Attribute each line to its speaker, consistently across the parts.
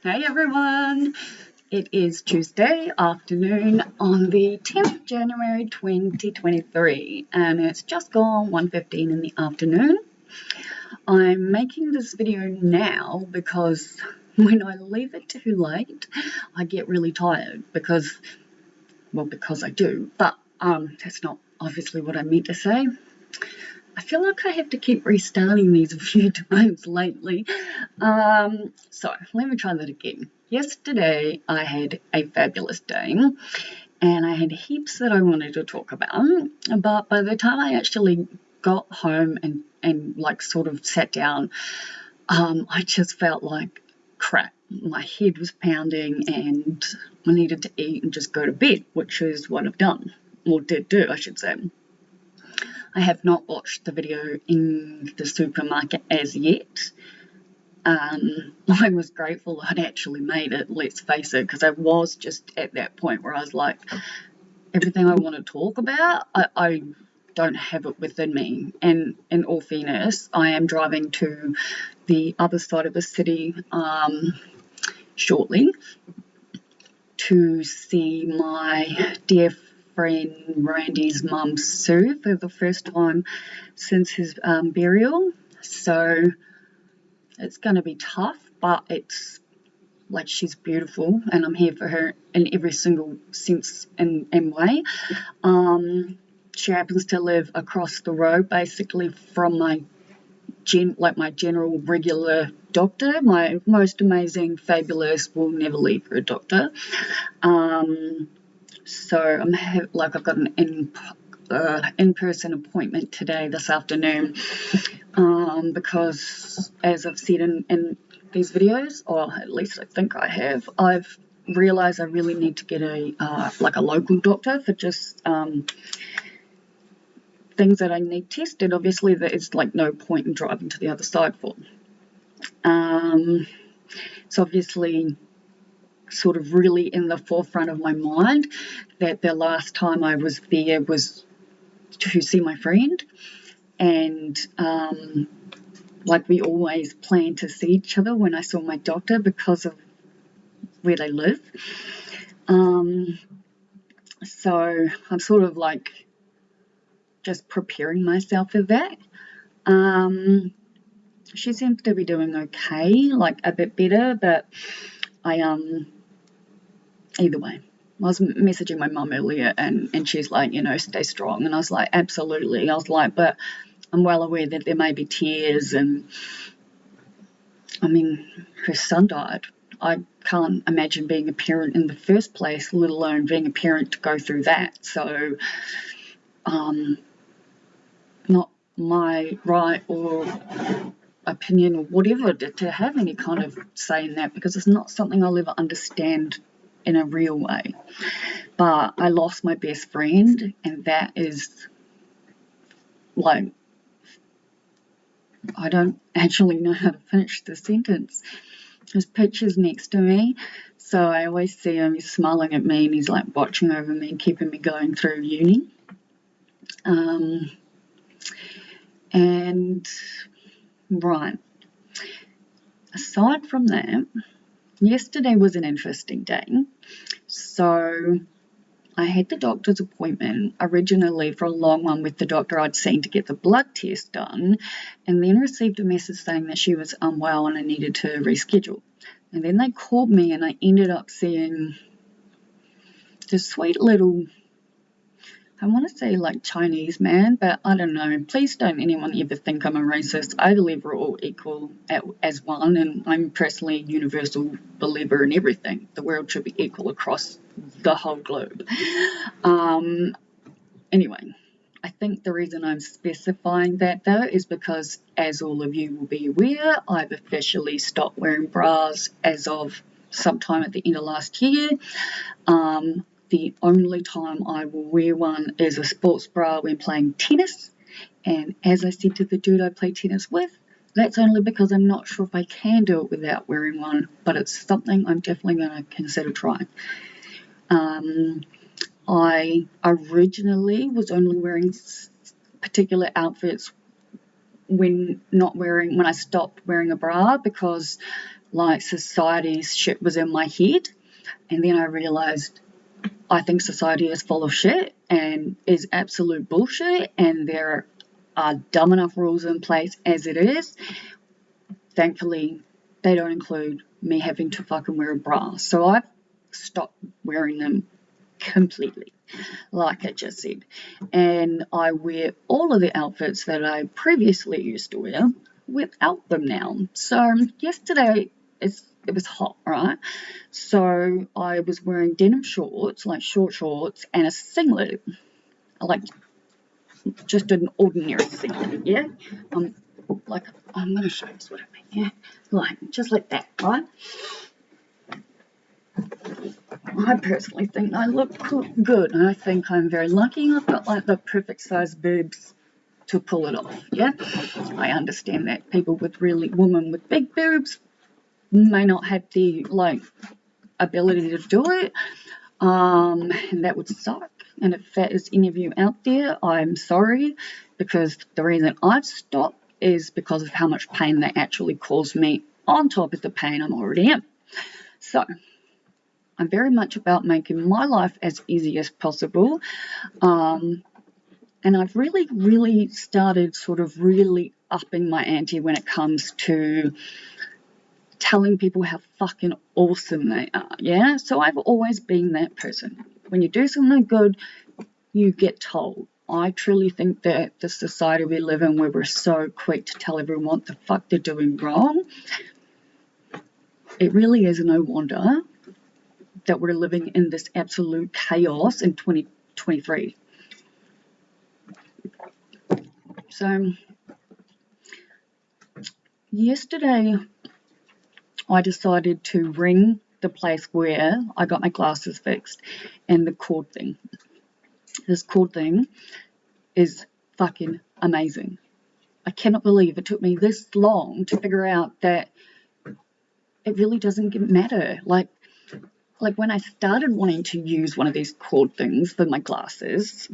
Speaker 1: Hey everyone! It is Tuesday afternoon on the 10th of January 2023 and it's just gone 1:15 in the afternoon. I'm making this video now because when I leave it too late I get really tired because I do, but that's not obviously what I meant to say. I feel like I have to keep restarting these a few times lately. So let me try that again. Yesterday I had a fabulous day and I had heaps that I wanted to talk about, but by the time I actually got home and like sort of sat down, I just felt like crap. My head was pounding and I needed to eat and just go to bed, which is what I've done, or did do, I should say. I have not watched the video in the supermarket as yet. I was grateful I'd actually made it, let's face it, because I was just at that point where I was like, everything I want to talk about, I don't have it within me. And in all fairness, I am driving to the other side of the city shortly to see my dear friend Randy's mum Sue for the first time since his burial. So it's going to be tough, but it's like she's beautiful and I'm here for her in every single sense and way. She happens to live across the road basically from my general regular doctor, my most amazing, fabulous, will never leave her doctor. So I've got an in-person appointment today, this afternoon, because as I've said in these videos, or at least I think I have, I've realised I really need to get a local doctor for just things that I need tested. Obviously, there is like no point in driving to the other side for. So obviously, sort of really in the forefront of my mind that the last time I was there was to see my friend, and like we always planned to see each other when I saw my doctor because of where they live. So I'm sort of like just preparing myself for that. She seems to be doing okay, like a bit better, but either way. I was messaging my mum earlier and she's like, stay strong. And I was like, absolutely. I was like, but I'm well aware that there may be tears and, I mean, her son died. I can't imagine being a parent in the first place, let alone being a parent to go through that. So, not my right or opinion or whatever to have any kind of say in that, because it's not something I'll ever understand in a real way. But I lost my best friend, and that is like, I don't actually know how to finish the sentence. His picture's next to me, so I always see him, he's smiling at me and he's like watching over me and keeping me going through uni. And right, aside from that, yesterday was an interesting day. So I had the doctor's appointment originally for a long one with the doctor I'd seen to get the blood test done, and then received a message saying that she was unwell and I needed to reschedule. And then they called me and I ended up seeing this sweet little, I want to say like Chinese man, but I don't know. Please don't anyone ever think I'm a racist. I believe we're all equal as one, and I'm personally a universal believer in everything. The world should be equal across the whole globe. Anyway, I think the reason I'm specifying that though is because, as all of you will be aware, I've officially stopped wearing bras as of sometime at the end of last year. The only time I will wear one is a sports bra when playing tennis, and as I said to the dude I play tennis with, that's only because I'm not sure if I can do it without wearing one, but it's something I'm definitely going to consider trying. I originally was only wearing particular outfits when I stopped wearing a bra, because like society's shit was in my head, and then I realised I think society is full of shit and is absolute bullshit, and there are dumb enough rules in place as it is. Thankfully, they don't include me having to fucking wear a bra. So I've stopped wearing them completely, like I just said. And I wear all of the outfits that I previously used to wear without them now. So yesterday it was hot, right? So I was wearing denim shorts, like short shorts, and a singlet, like just an ordinary singlet, yeah? Like, I'm going to show you what I mean, yeah? Like, just like that, right? I personally think I look good, and I think I'm very lucky. I've got like the perfect size boobs to pull it off, yeah? I understand that people with women with big boobs may not have the, like, ability to do it, and that would suck. And if that is any of you out there, I'm sorry, because the reason I've stopped is because of how much pain they actually cause me on top of the pain I'm already in. So I'm very much about making my life as easy as possible, and I've really started sort of really upping my ante when it comes to telling people how fucking awesome they are, yeah? So I've always been that person. When you do something good, you get told. I truly think that the society we live in, where we're so quick to tell everyone what the fuck they're doing wrong, it really is no wonder that we're living in this absolute chaos in 2023. So, yesterday I decided to ring the place where I got my glasses fixed, and the cord thing. This cord thing is fucking amazing. I cannot believe it took me this long to figure out that it really doesn't matter. Like when I started wanting to use one of these cord things for my glasses,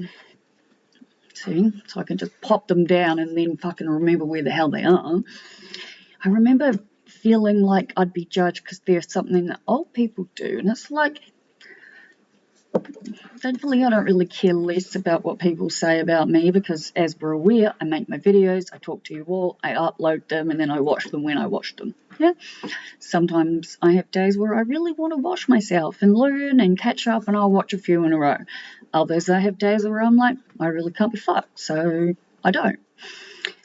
Speaker 1: see, so I can just pop them down and then fucking remember where the hell they are. I remember feeling like I'd be judged because there's something that old people do, and it's like, thankfully I don't really care less about what people say about me, because as we're aware, I make my videos, I talk to you all, I upload them, and then I watch them when I watch them, yeah? Sometimes I have days where I really want to watch myself and learn and catch up, and I'll watch a few in a row. Others I have days where I'm like, I really can't be fucked, so I don't.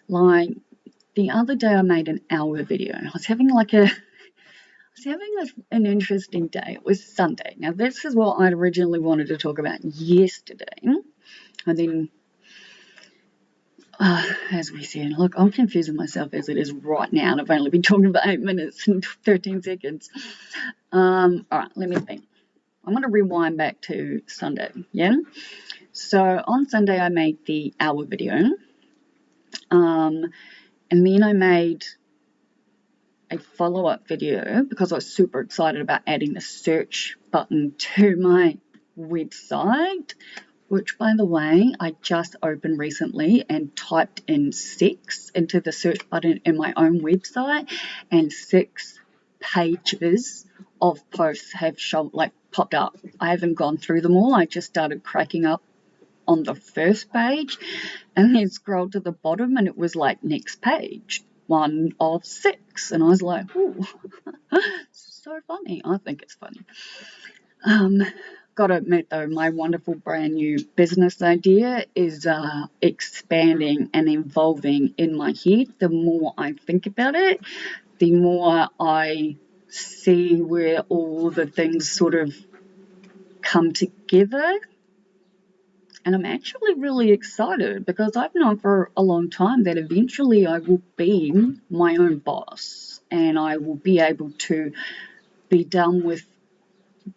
Speaker 1: Like, the other day I made an hour video. I was having an interesting day. It was Sunday. Now, this is what I'd originally wanted to talk about yesterday. And then, as we said, look, I'm confusing myself as it is right now, and I've only been talking about 8 minutes and 13 seconds. All right, let me think. I'm going to rewind back to Sunday, yeah? So, on Sunday, I made the hour video. And then I made a follow-up video because I was super excited about adding the search button to my website, which, by the way, I just opened recently and typed in 6 into the search button in my own website, and 6 pages of posts have popped up. I haven't gone through them all. I just started cracking up on the first page and then scrolled to the bottom, and it was like, next page, 1 of 6, and I was like, ooh, so funny. I think it's funny. Gotta admit though, my wonderful brand new business idea is expanding and evolving in my head. The more I think about it, the more I see where all the things sort of come together. And I'm actually really excited because I've known for a long time that eventually I will be my own boss, and I will be able to be done with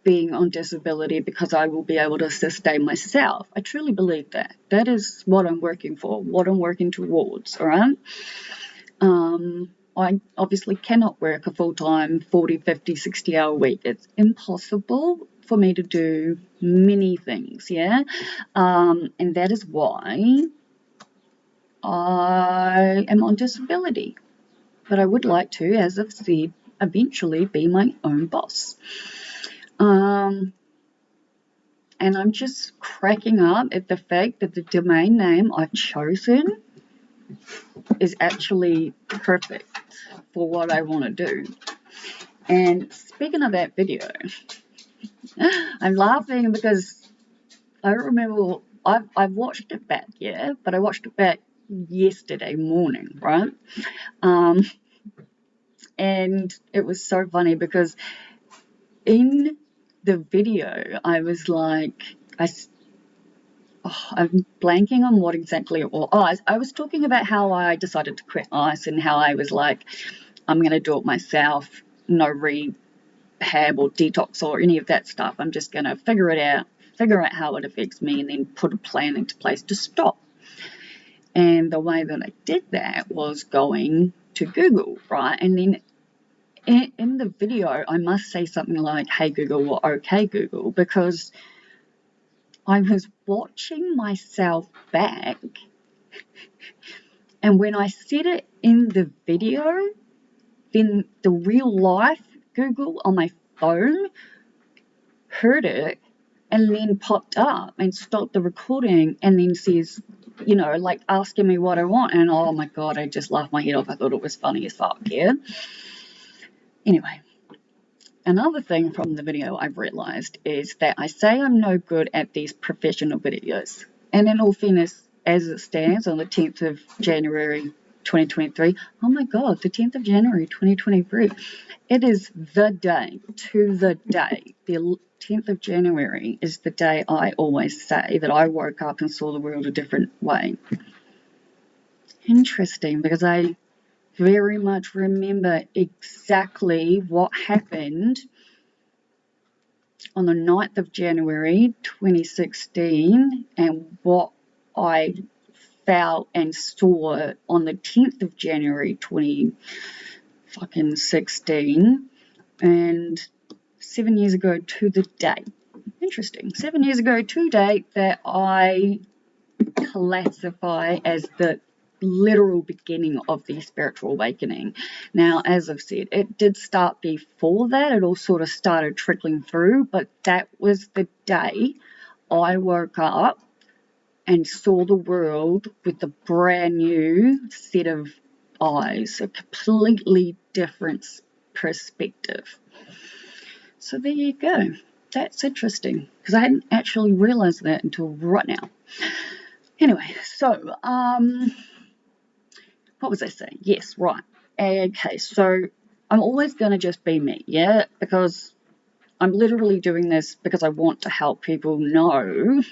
Speaker 1: being on disability because I will be able to sustain myself. I truly believe that. That is what I'm working for, what I'm working towards, all right? I obviously cannot work a full-time 40, 50, 60-hour week. It's impossible for me to do many things, yeah? And that is why I am on disability. But I would like to, as I've said, eventually be my own boss. And I'm just cracking up at the fact that the domain name I've chosen is actually perfect for what I want to do. And speaking of that video, I'm laughing because I remember I've watched it back, yeah, but I watched it back yesterday morning, right? And it was so funny because in the video I was like, I'm blanking on what exactly it was. Oh, I was talking about how I decided to quit ice and how I was like, I'm going to do it myself, no rehab or detox or any of that stuff. I'm just going to figure out how it affects me and then put a plan into place to stop. And the way that I did that was going to Google, right? And then in the video, I must say something like, hey Google or okay Google, because I was watching myself back, and when I said it in the video, then the real life Google on my phone heard it and then popped up and stopped the recording and then says, you know, like asking me what I want. And oh my God, I just laughed my head off. I thought it was funny as fuck, yeah? Anyway, another thing from the video I've realized is that I say I'm no good at these professional videos. And in all fairness, as it stands on the 10th of January 2023, oh my God, the 10th of January 2023, it is the day to the day. The 10th of January is the day I always say that I woke up and saw the world a different way. Interesting, because I very much remember exactly what happened on the 9th of January 2016 and what I felt and saw on the 10th of January 2016, and 7 years ago to the date. Interesting. 7 years ago to date that I classify as the literal beginning of the spiritual awakening. Now, as I've said, it did start before that. It all sort of started trickling through, but that was the day I woke up and saw the world with a brand new set of eyes, a completely different perspective. So there you go. That's interesting, because I hadn't actually realized that until right now. Anyway, so, what was I saying? Yes, right. Okay, so I'm always going to just be me, yeah? Because I'm literally doing this because I want to help people know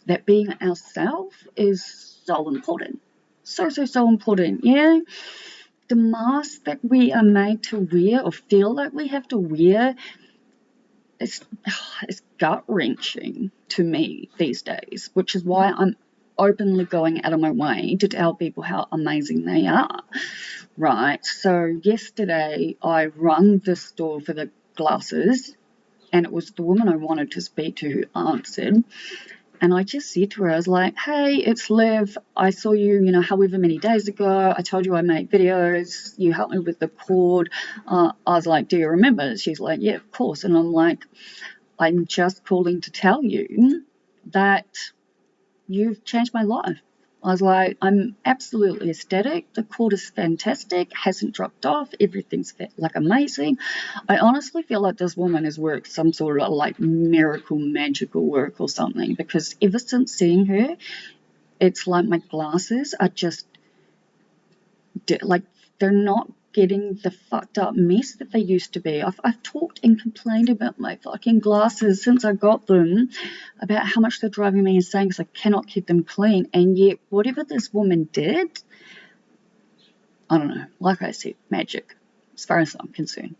Speaker 1: that being ourselves is so important. So important, yeah? The mask that we are made to wear or feel like we have to wear, it's gut-wrenching to me these days, which is why I'm openly going out of my way to tell people how amazing they are, right? So yesterday I rang the store for the glasses, and it was the woman I wanted to speak to who answered. And I just said to her, I was like, hey, it's Liv. I saw you, however many days ago. I told you I make videos. You helped me with the cord. I was like, do you remember? She's like, yeah, of course. And I'm like, I'm just calling to tell you that you've changed my life. I was like, I'm absolutely ecstatic. The cord is fantastic, hasn't dropped off, everything's amazing. I honestly feel like this woman has worked some sort of like miracle, magical work or something, because ever since seeing her, it's like my glasses are just like they're not getting the fucked up mess that they used to be. I've talked and complained about my fucking glasses since I got them, about how much they're driving me insane because I cannot keep them clean. And yet, whatever this woman did, I don't know, like I said, magic, as far as I'm concerned.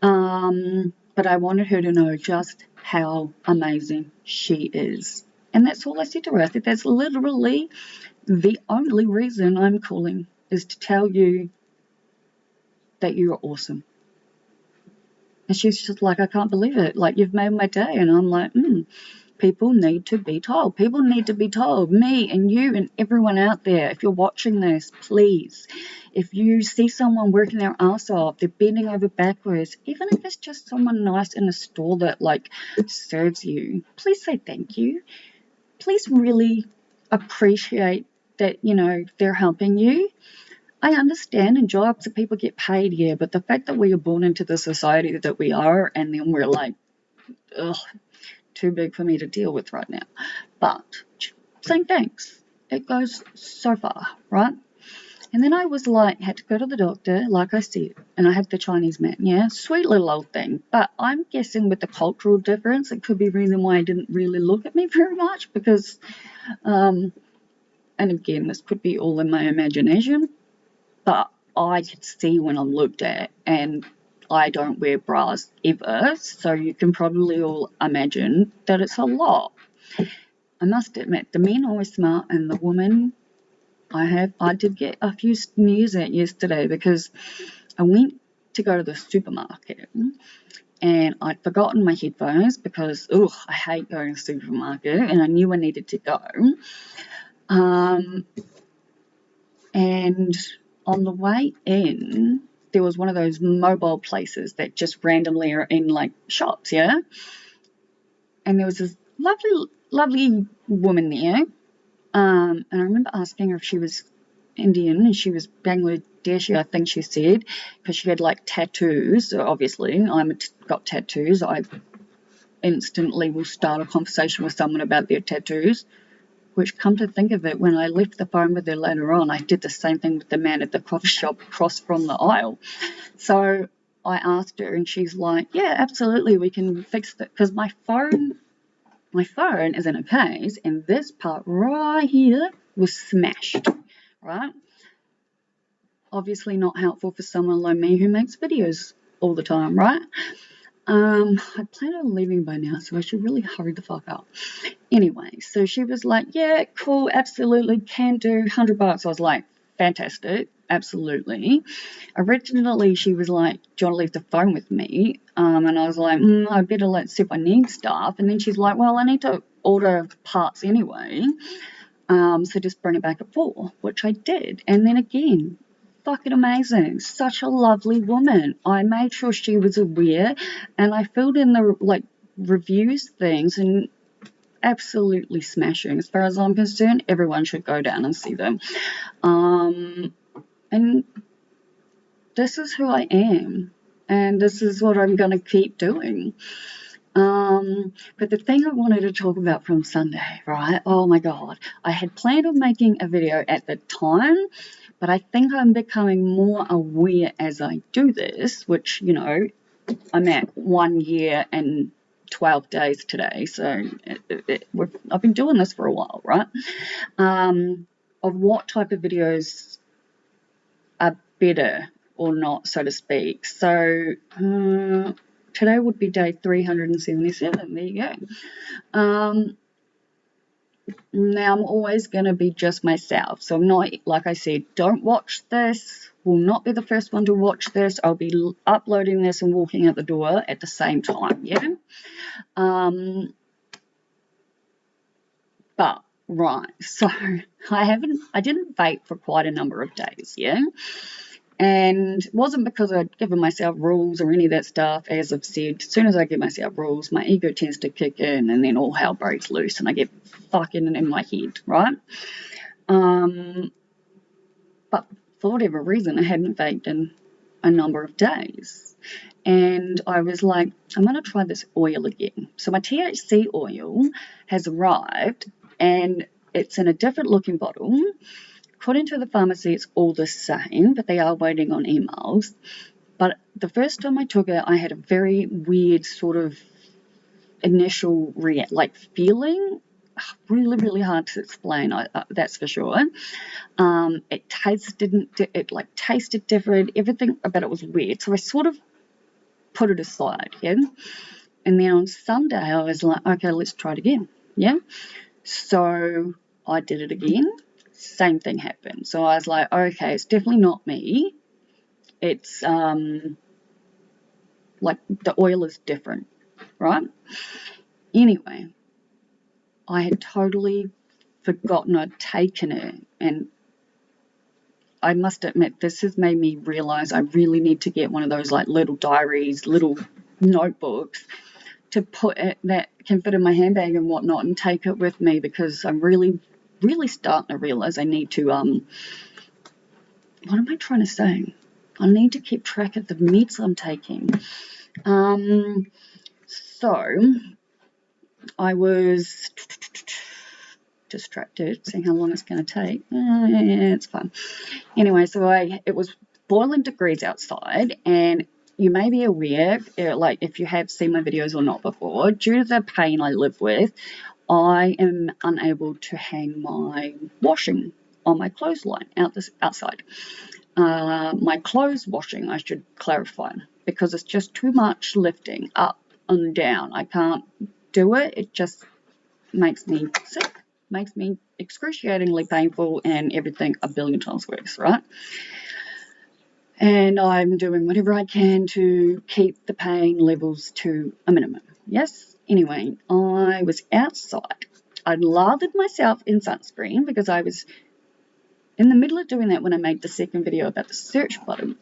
Speaker 1: But I wanted her to know just how amazing she is. And that's all I said to her. I said, that's literally the only reason I'm calling, is to tell you that you're awesome. And she's just like, I can't believe it. Like, you've made my day. And I'm like, people need to be told. People need to be told. Me and you and everyone out there, if you're watching this, please, if you see someone working their ass off, they're bending over backwards, even if it's just someone nice in a store that like serves you, please say thank you. Please really appreciate that, you know, they're helping you. I understand in jobs that people get paid, yeah, but the fact that we are born into the society that we are, and then we're like, ugh, too big for me to deal with right now. But saying thanks, it goes so far, right? And then I was like, had to go to the doctor, like I said, and I had the Chinese man, yeah, sweet little old thing. But I'm guessing with the cultural difference, it could be the reason why he didn't really look at me very much because, and again, this could be all in my imagination, but I could see when I'm looked at, and I don't wear bras ever, so you can probably all imagine that it's a lot. I must admit, the men are always smart, and the women, I did get a few sneers at yesterday because I went to go to the supermarket and I'd forgotten my headphones because, I hate going to the supermarket, and I knew I needed to go. And on the way in, there was one of those mobile places that just randomly are in like shops, yeah? And there was this lovely woman there. And I remember asking her if she was Indian, and she was Bangladeshi, I think she said, because she had like tattoos. So obviously, I've got tattoos. I instantly will start a conversation with someone about their tattoos. Which, come to think of it, when I left the phone with her later on, I did the same thing with the man at the coffee shop across from the aisle. So I asked her, and she's like, yeah, absolutely, we can fix that. Because my phone is in a case, and this part right here was smashed, right? Obviously not helpful for someone like me who makes videos all the time, right? I plan on leaving by now, so I should really hurry the fuck up. Anyway, so she was like, yeah, cool, absolutely, can do, $100. I was like, fantastic, absolutely. Originally, she was like, do you want to leave the phone with me? And I was like, I better see if I need stuff. And then she's like, well, I need to order parts anyway, so just bring it back at 4, which I did. And then again, fucking amazing. Such a lovely woman. I made sure she was aware, and I filled in the reviews things, and absolutely smashing. As far as I'm concerned, everyone should go down and see them. And this is who I am, and this is what I'm going to keep doing. But the thing I wanted to talk about from Sunday, right? Oh my God. I had planned on making a video at the time, but I think I'm becoming more aware as I do this, which, you know, I'm at 1 year and 12 days today. So I've been doing this for a while, right? Of what type of videos are better or not, so to speak. So today would be day 377. There you go. Now I'm always going to be just myself. So I'm not, like I said, don't watch this. Will not be the first one to watch this. I'll be uploading this and walking out the door at the same time, yeah? But, right, so I didn't vape for quite a number of days, yeah? And it wasn't because I'd given myself rules or any of that stuff. As I've said, as soon as I give myself rules, my ego tends to kick in, and then all hell breaks loose, and I get fucking in my head, right? But for whatever reason, I hadn't vaped in a number of days. And I was like, I'm going to try this oil again. So my THC oil has arrived, and it's in a different looking bottle. According to the pharmacy, it's all the same, but they are waiting on emails. But the first time I took it, I had a very weird sort of initial feeling. Really, really hard to explain. That's for sure. It tasted different. Everything about it was weird. So I sort of put it aside. Yeah. And then on Sunday, I was like, okay, let's try it again. Yeah. So I did it again. Same thing happened. So I was like, okay, it's definitely not me. It's like the oil is different, right? Anyway, I had totally forgotten I'd taken it, and I must admit, this has made me realise I really need to get one of those like little diaries, little notebooks to put it that can fit in my handbag and whatnot and take it with me, because I'm really starting to realise I need to, what am I trying to say? I need to keep track of the meds I'm taking. So I was distracted, seeing how long it's going to take. It's fun. Anyway, so it was boiling degrees outside, and you may be aware, like if you have seen my videos or not before, due to the pain I live with, I am unable to hang my washing on my clothesline outside. My clothes washing, I should clarify, because it's just too much lifting up and down. I can't do it. It just makes me sick, makes me excruciatingly painful, and everything a billion times worse, right? And I'm doing whatever I can to keep the pain levels to a minimum. Yes? Anyway, I was outside. I'd lathered myself in sunscreen because I was in the middle of doing that when I made the second video about the search button.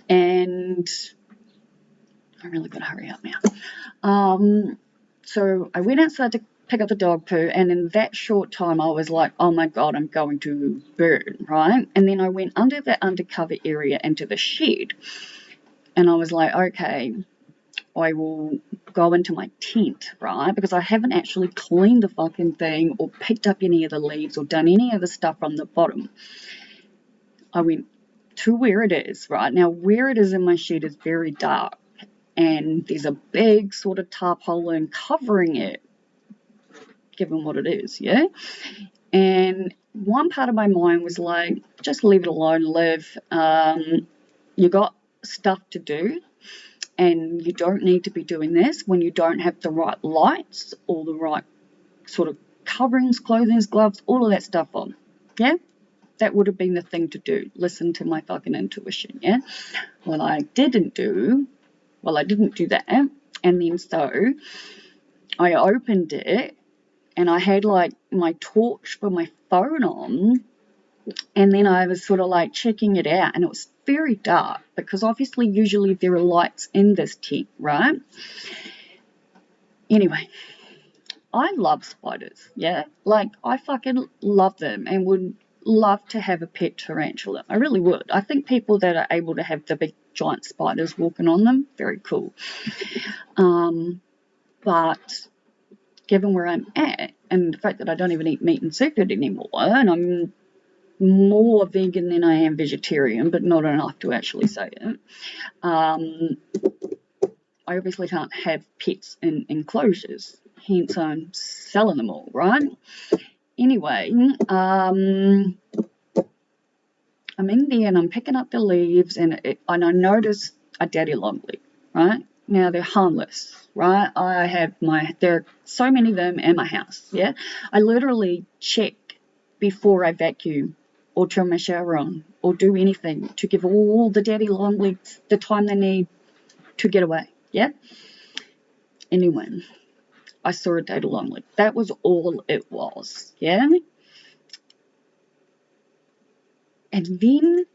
Speaker 1: And I really got to hurry up now. So I went outside to pick up the dog poo, and in that short time I was like, oh my god, I'm going to burn, right? And then I went under the undercover area into the shed, and I was like, okay, I will go into my tent, right? Because I haven't actually cleaned the fucking thing or picked up any of the leaves or done any of the stuff from the bottom. I went to where it is, right? Now, where it is in my shed is very dark, and there's a big sort of tarpaulin covering it, given what it is, yeah? And one part of my mind was like, just leave it alone, Liv. You got stuff to do, and you don't need to be doing this when you don't have the right lights or the right sort of coverings, clothing, gloves, all of that stuff on, yeah? That would have been the thing to do. Listen to my fucking intuition, yeah? Well, I didn't do that, and then so I opened it, and I had like my torch for my phone on, and then I was sort of like checking it out, and it was very dark because obviously usually there are lights in this tent, right? Anyway, I love spiders, yeah? Like, I fucking love them and would love to have a pet tarantula. I really would. I think people that are able to have the big giant spiders walking on them, very cool. But given where I'm at, and the fact that I don't even eat meat and seafood anymore, and I'm more vegan than I am vegetarian, but not enough to actually say it, I obviously can't have pets in enclosures, hence I'm selling them all, right? Anyway, I'm in there and I'm picking up the leaves, and I notice a daddy longleaf, right? Now, they're harmless, right? There are so many of them in my house, yeah? I literally check before I vacuum or turn my shower on or do anything to give all the daddy longleafs the time they need to get away, yeah? Anyway, I saw a daddy longleaf. That was all it was, yeah? And then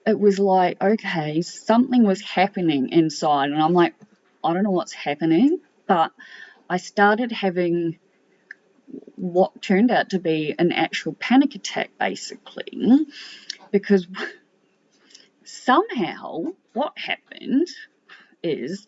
Speaker 1: it was like, okay, something was happening inside, and I'm like, I don't know what's happening, but I started having what turned out to be an actual panic attack, basically, because somehow what happened is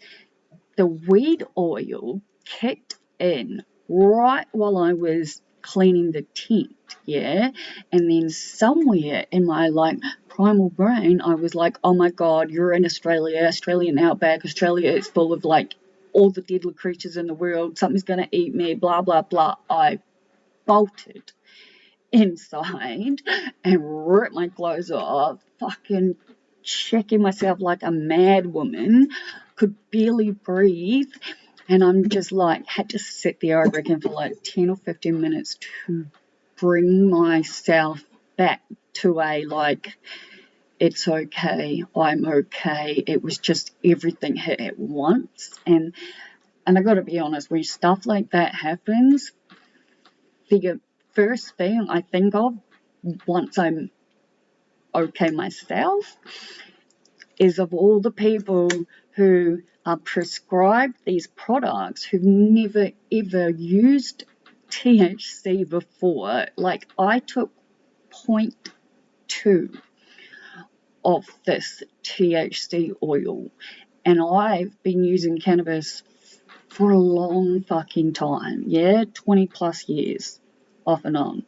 Speaker 1: the weed oil kicked in right while I was cleaning the tent, yeah? And then somewhere in my like primal brain, I was like, oh my god, you're in Australia, Australian outback, Australia is full of like all the deadly creatures in the world, something's gonna eat me, blah blah blah. I bolted inside and ripped my clothes off, fucking checking myself like a mad woman, could barely breathe, and I'm just like, had to sit there, I reckon, for like 10 or 15 minutes to bring myself back to a like, it's okay, I'm okay. It was just everything hit at once, and And I got to be honest, when stuff like that happens, the first thing I think of once I'm okay myself is of all the people who are prescribed these products who've never ever used THC before. Like, I took 0.2 of this THC oil, and I've been using cannabis for a long fucking time. Yeah, 20 plus years off and on.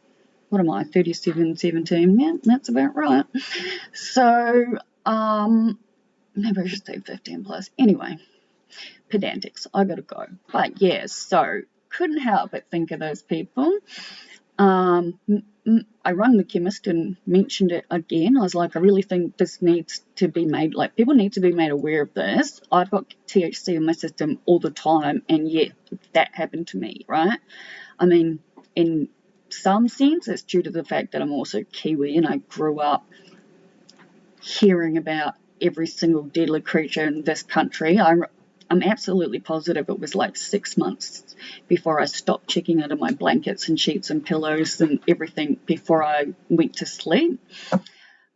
Speaker 1: What am I, 37, 17? Yeah, that's about right. So, maybe I should say 15 plus. Anyway, pedantics, I gotta go. But yeah, so couldn't help but think of those people. I rang the chemist and mentioned it again. I was like, I really think this needs to be made, like, people need to be made aware of this. I've got THC in my system all the time, and yet that happened to me, right? I mean, in some sense, it's due to the fact that I'm also Kiwi and I grew up hearing about every single deadly creature in this country. I'm absolutely positive it was like 6 months before I stopped checking under my blankets and sheets and pillows and everything before I went to sleep.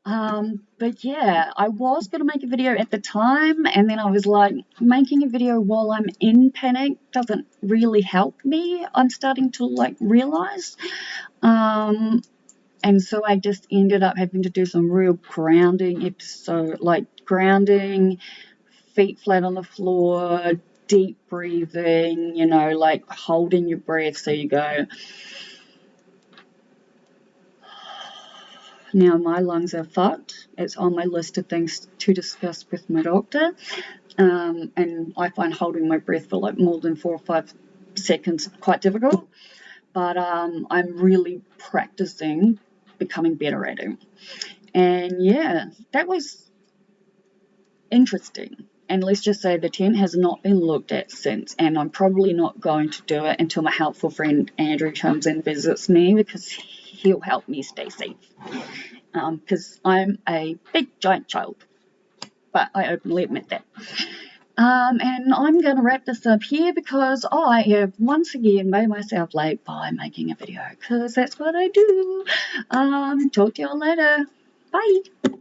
Speaker 1: But yeah, I was going to make a video at the time, and then I was like, making a video while I'm in panic doesn't really help me, I'm starting to like realize. And so I just ended up having to do some real grounding episode, like grounding, feet flat on the floor, deep breathing, you know, like holding your breath. So you go, now my lungs are fucked. It's on my list of things to discuss with my doctor. And I find holding my breath for like more than 4 or 5 seconds quite difficult. But I'm really practicing becoming better at it. And yeah, that was interesting. And let's just say the tent has not been looked at since, and I'm probably not going to do it until my helpful friend Andrew comes and visits me, because he'll help me stay safe. Because I'm a big giant child, but I openly admit that. And I'm going to wrap this up here because I have once again made myself late by making a video, because that's what I do. Talk to y'all later. Bye.